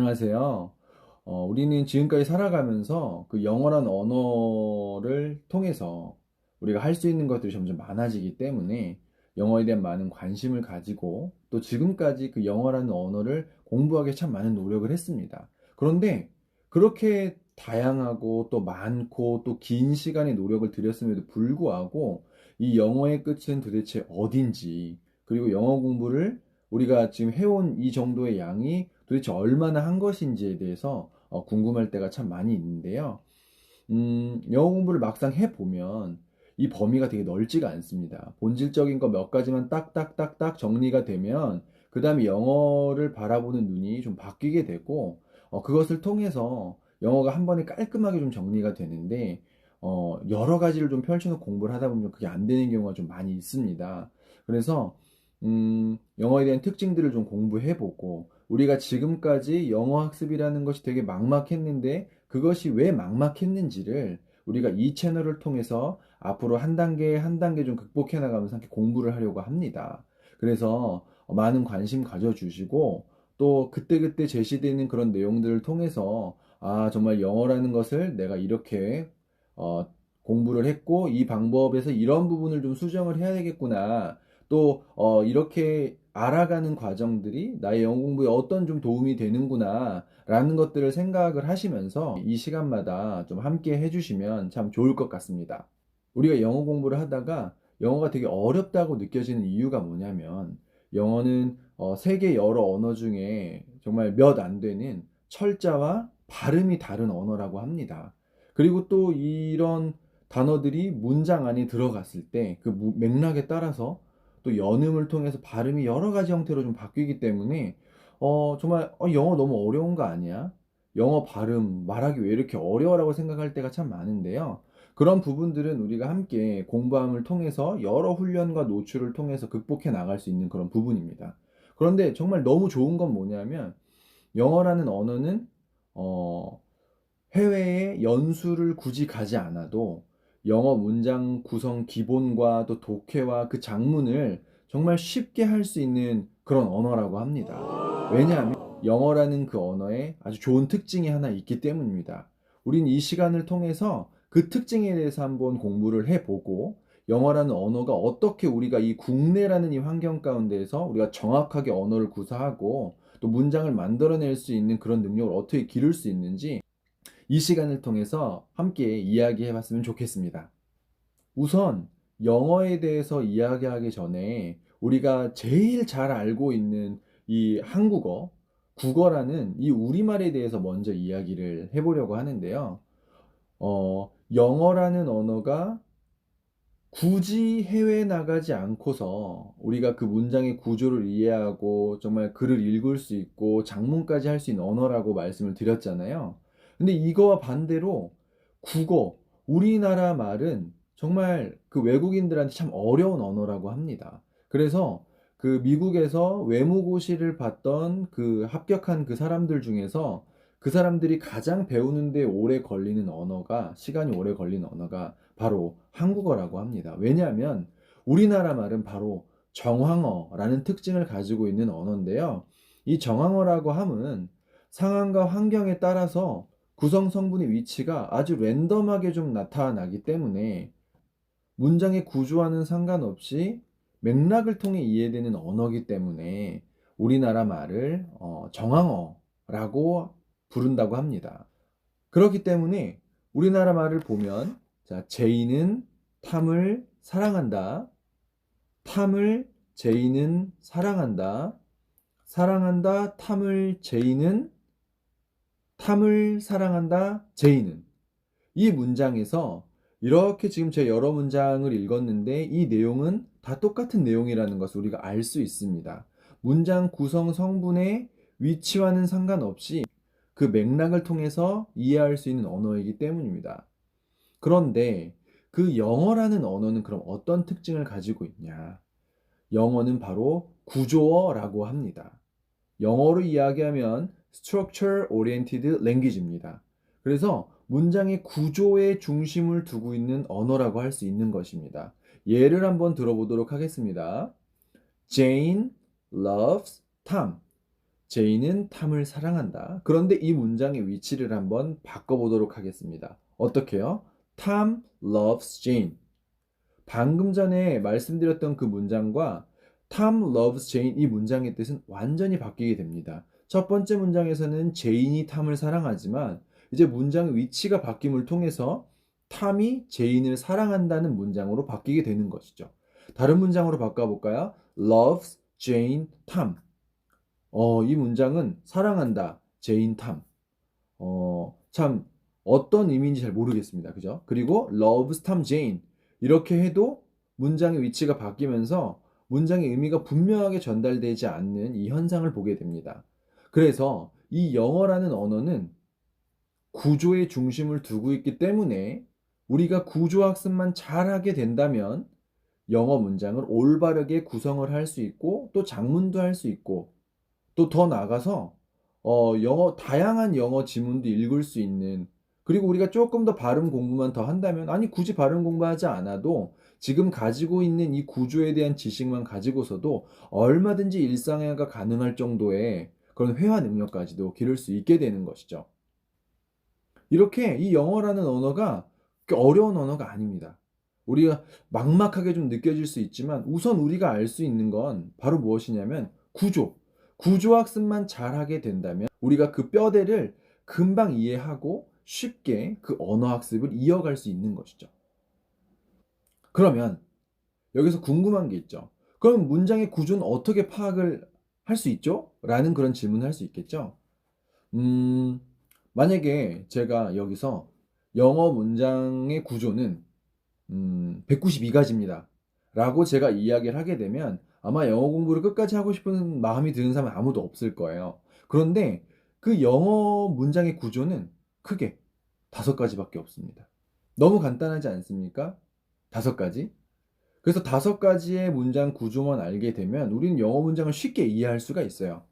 안녕하세요. 우리는 지금까지 살아가면서 그 영어란 언어를 통해서 우리가 할 수 있는 것들이 점점 많아지기 때문에 영어에 대한 많은 관심을 가지고 또 지금까지 그 영어라는 언어를 공부하기 참 많은 노력을 했습니다. 그런데 그렇게 다양하고 또 많고 또 긴 시간의 노력을 들였음에도 불구하고 이 영어의 끝은 도대체 어딘지, 그리고 영어 공부를 우리가 지금 해온 이 정도의 양이 도대체 얼마나 한 것인지에 대해서 궁금할 때가 참 많이 있는데요. 영어 공부를 막상 해보면 이 범위가 되게 넓지가 않습니다. 본질적인 거 몇 가지만 딱딱딱딱 정리가 되면 그 다음에 영어를 바라보는 눈이 좀 바뀌게 되고 그것을 통해서 영어가 한 번에 깔끔하게 좀 정리가 되는데 여러 가지를 좀 펼쳐놓고 공부를 하다 보면 그게 안 되는 경우가 좀 많이 있습니다. 그래서 영어에 대한 특징들을 좀 공부해보고 우리가 지금까지 영어 학습이라는 것이 되게 막막했는데 그것이 왜 막막했는지를 우리가 이 채널을 통해서 앞으로 한 단계 한 단계 좀 극복해 나가면서 함께 공부를 하려고 합니다. 그래서 많은 관심 가져주시고 또 그때그때 제시되는 그런 내용들을 통해서 아, 정말 영어라는 것을 내가 이렇게 어, 공부를 했고 이 방법에서 이런 부분을 좀 수정을 해야 되겠구나. 또 이렇게 알아가는 과정들이 나의 영어 공부에 어떤 좀 도움이 되는구나 라는 것들을 생각을 하시면서 이 시간마다 좀 함께 해주시면 참 좋을 것 같습니다. 우리가 영어 공부를 하다가 영어가 되게 어렵다고 느껴지는 이유가 뭐냐면 영어는 세계 여러 언어 중에 정말 몇 안 되는 철자와 발음이 다른 언어라고 합니다. 그리고 또 이런 단어들이 문장 안에 들어갔을 때 그 맥락에 따라서 또 연음을 통해서 발음이 여러 가지 형태로 좀 바뀌기 때문에 정말 영어 너무 어려운 거 아니야? 영어 발음 말하기 왜 이렇게 어려워라고 생각할 때가 참 많은데요. 그런 부분들은 우리가 함께 공부함을 통해서 여러 훈련과 노출을 통해서 극복해 나갈 수 있는 그런 부분입니다. 그런데 정말 너무 좋은 건 뭐냐면 영어라는 언어는 어, 해외에 연수를 굳이 가지 않아도 영어 문장 구성 기본과 또 독해와 그 작문을 정말 쉽게 할 수 있는 그런 언어라고 합니다. 왜냐하면 영어라는 그 언어에 아주 좋은 특징이 하나 있기 때문입니다. 우린 이 시간을 통해서 그 특징에 대해서 한번 공부를 해보고 영어라는 언어가 어떻게 우리가 이 국내라는 이 환경 가운데에서 우리가 정확하게 언어를 구사하고 또 문장을 만들어낼 수 있는 그런 능력을 어떻게 기를 수 있는지 이 시간을 통해서 함께 이야기해 봤으면 좋겠습니다. 우선 영어에 대해서 이야기하기 전에 우리가 제일 잘 알고 있는 이 한국어, 국어라는 이 우리말에 대해서 먼저 이야기를 해보려고 하는데요. 영어라는 언어가 굳이 해외에 나가지 않고서 우리가 그 문장의 구조를 이해하고 정말 글을 읽을 수 있고 작문까지 할 수 있는 언어라고 말씀을 드렸잖아요. 근데 이거와 반대로 국어, 우리나라 말은 정말 그 외국인들한테 참 어려운 언어라고 합니다. 그래서 그 미국에서 외무고시를 봤던 그 합격한 그 사람들 중에서 그 사람들이 가장 배우는데 오래 걸리는 언어가, 시간이 오래 걸리는 언어가 바로 한국어라고 합니다. 왜냐하면 우리나라 말은 바로 정황어라는 특징을 가지고 있는 언어인데요. 이 정황어라고 함은 상황과 환경에 따라서 구성 성분의 위치가 아주 랜덤하게 좀 나타나기 때문에 문장의 구조와는 상관없이 맥락을 통해 이해되는 언어이기 때문에 우리나라 말을 정황어라고 부른다고 합니다. 그렇기 때문에 우리나라 말을 보면 자, 제이는 탐을 사랑한다. 탐을 제이는 사랑한다. 사랑한다. 탐을 사랑한다. 제이는 이 문장에서 이렇게 지금 제 여러 문장을 읽었는데 이 내용은 다 똑같은 내용이라는 것을 우리가 알 수 있습니다. 문장 구성 성분의 위치와는 상관없이 그 맥락을 통해서 이해할 수 있는 언어이기 때문입니다. 그런데 그 영어라는 언어는 그럼 어떤 특징을 가지고 있냐? 영어는 바로 구조어라고 합니다. 영어로 이야기하면 Structure Oriented Language입니다. 그래서 문장의 구조에 중심을 두고 있는 언어라고 할 수 있는 것입니다. 예를 한번 들어보도록 하겠습니다. Jane loves Tom. 제인은 탐을 사랑한다. 그런데 이 문장의 위치를 한번 바꿔보도록 하겠습니다. 어떻게요? Tom loves Jane. 방금 전에 말씀드렸던 그 문장과 Tom loves Jane 이 문장의 뜻은 완전히 바뀌게 됩니다. 첫 번째 문장에서는 제인이 탐을 사랑하지만 이제 문장의 위치가 바뀜을 통해서 탐이 제인을 사랑한다는 문장으로 바뀌게 되는 것이죠. 다른 문장으로 바꿔볼까요? loves Jane Tom. 이 문장은 사랑한다 제인 탐. 참 어떤 의미인지 잘 모르겠습니다. 그죠? 그리고 loves Tom Jane 이렇게 해도 문장의 위치가 바뀌면서 문장의 의미가 분명하게 전달되지 않는 이 현상을 보게 됩니다. 그래서 이 영어라는 언어는 구조의 중심을 두고 있기 때문에 우리가 구조학습만 잘하게 된다면 영어 문장을 올바르게 구성을 할 수 있고 또 작문도 할 수 있고 또 더 나아가서 다양한 영어 지문도 읽을 수 있는 그리고 우리가 조금 더 발음 공부만 더 한다면 아니 굳이 발음 공부하지 않아도 지금 가지고 있는 이 구조에 대한 지식만 가지고서도 얼마든지 일상화가 가능할 정도의 그런 회화 능력까지도 기를 수 있게 되는 것이죠. 이렇게 이 영어라는 언어가 어려운 언어가 아닙니다. 우리가 막막하게 좀 느껴질 수 있지만 우선 우리가 알 수 있는 건 바로 무엇이냐면 구조학습만 잘하게 된다면 우리가 그 뼈대를 금방 이해하고 쉽게 그 언어 학습을 이어갈 수 있는 것이죠. 그러면 여기서 궁금한 게 있죠. 그럼 문장의 구조는 어떻게 파악을 할 수 있죠? 라는 그런 질문을 할 수 있겠죠. 음, 만약에 제가 여기서 영어 문장의 구조는 192가지입니다. 라고 제가 이야기를 하게 되면 아마 영어 공부를 끝까지 하고 싶은 마음이 드는 사람은 아무도 없을 거예요. 그런데 그 영어 문장의 구조는 크게 5가지밖에 없습니다. 너무 간단하지 않습니까? 5가지? 그래서 5가지의 문장 구조만 알게 되면 우리는 영어 문장을 쉽게 이해할 수가 있어요.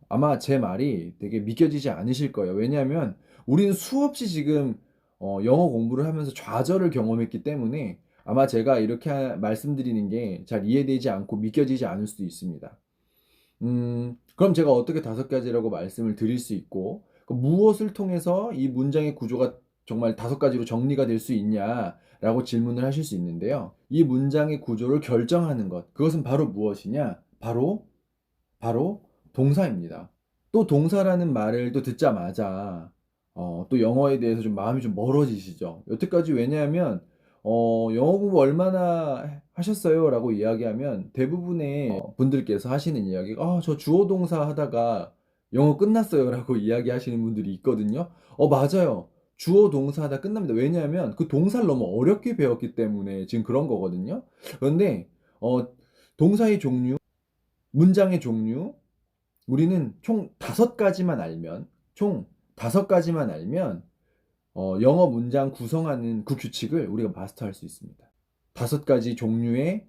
아마 제 말이 되게 믿겨지지 않으실 거예요. 왜냐하면 우리는 수없이 지금 영어 공부를 하면서 좌절을 경험했기 때문에 아마 제가 이렇게 말씀드리는 게 잘 이해되지 않고 믿겨지지 않을 수도 있습니다. 그럼 제가 어떻게 5가지라고 말씀을 드릴 수 있고, 무엇을 통해서 이 문장의 구조가 정말 5가지로 정리가 될 수 있냐라고 질문을 하실 수 있는데요. 이 문장의 구조를 결정하는 것, 그것은 바로 무엇이냐? 바로 동사입니다. 또 동사라는 말을 또 듣자마자 또 영어에 대해서 좀 마음이 좀 멀어지시죠. 여태까지 왜냐하면 영어 공부 얼마나 하셨어요? 라고 이야기하면 대부분의 분들께서 하시는 이야기가 저 주어 동사 하다가 영어 끝났어요 라고 이야기하시는 분들이 있거든요. 맞아요. 주어 동사 하다 끝납니다. 왜냐하면 그 동사를 너무 어렵게 배웠기 때문에 지금 그런 거거든요. 그런데 동사의 종류, 문장의 종류, 우리는 총 5가지만 알면 영어 문장 구성하는 그 규칙을 우리가 마스터할 수 있습니다. 5가지 종류의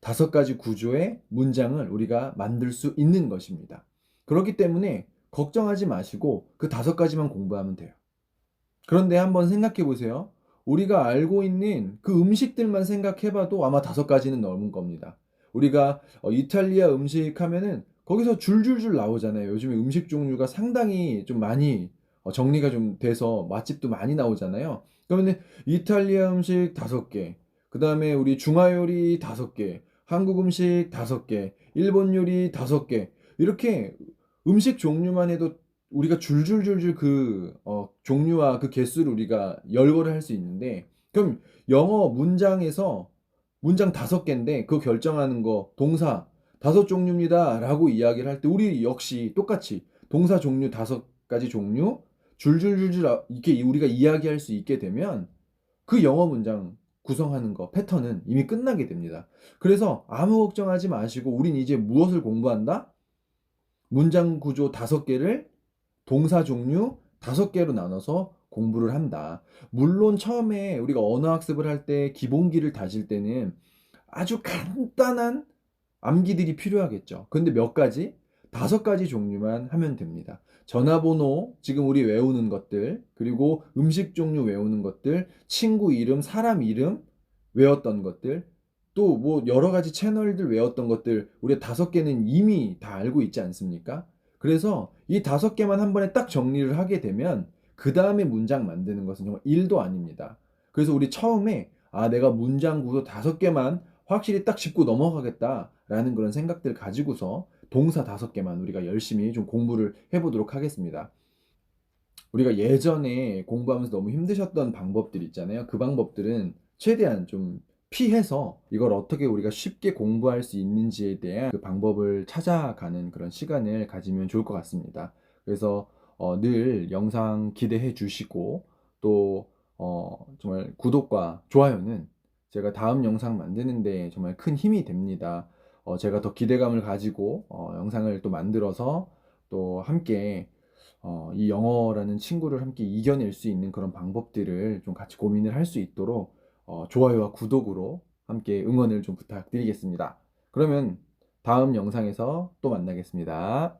5가지 구조의 문장을 우리가 만들 수 있는 것입니다. 그렇기 때문에 걱정하지 마시고 그 5가지만 공부하면 돼요. 그런데 한번 생각해 보세요. 우리가 알고 있는 그 음식들만 생각해봐도 아마 5가지는 넘은 겁니다. 우리가 이탈리아 음식 하면은 거기서 줄줄줄 나오잖아요. 요즘에 음식 종류가 상당히 좀 많이 정리가 좀 돼서 맛집도 많이 나오잖아요. 그러면 이탈리아 음식 5개, 그 다음에 우리 중화 요리 5개, 한국 음식 5개, 일본 요리 5개, 이렇게 음식 종류만 해도 우리가 줄줄줄줄 그 종류와 그 개수를 우리가 열거를 할 수 있는데 그럼 영어 문장에서 문장 5개인데 그 결정하는 거 동사 5종류입니다 라고 이야기를 할 때 우리 역시 똑같이 동사 종류 5가지 종류 줄줄줄줄 이렇게 우리가 이야기할 수 있게 되면 그 영어 문장 구성하는 거 패턴은 이미 끝나게 됩니다. 그래서 아무 걱정하지 마시고 우린 이제 무엇을 공부한다? 문장 구조 5개를 동사 종류 5개로 나눠서 공부를 한다. 물론 처음에 우리가 언어 학습을 할 때 기본기를 다질 때는 아주 간단한 암기들이 필요하겠죠. 근데 몇 가지? 5가지 종류만 하면 됩니다. 전화번호, 지금 우리 외우는 것들, 그리고 음식 종류 외우는 것들, 친구 이름, 사람 이름 외웠던 것들, 또 뭐 여러 가지 채널들 외웠던 것들 우리가 5개는 이미 다 알고 있지 않습니까? 그래서 이 5개만 한 번에 딱 정리를 하게 되면 그다음에 문장 만드는 것은 정말 일도 아닙니다. 그래서 우리 처음에 내가 문장 구조 5개만 확실히 딱 짚고 넘어가겠다라는 그런 생각들 가지고서 동사 5개만 우리가 열심히 좀 공부를 해보도록 하겠습니다. 우리가 예전에 공부하면서 너무 힘드셨던 방법들 있잖아요. 그 방법들은 최대한 좀 피해서 이걸 어떻게 우리가 쉽게 공부할 수 있는지에 대한 그 방법을 찾아가는 그런 시간을 가지면 좋을 것 같습니다. 그래서 늘 영상 기대해 주시고 또 정말 구독과 좋아요는 제가 다음 영상 만드는데 정말 큰 힘이 됩니다. 제가 더 기대감을 가지고 영상을 또 만들어서 또 함께 이 영어라는 친구를 함께 이겨낼 수 있는 그런 방법들을 좀 같이 고민을 할 수 있도록 좋아요와 구독으로 함께 응원을 좀 부탁드리겠습니다. 그러면 다음 영상에서 또 만나겠습니다.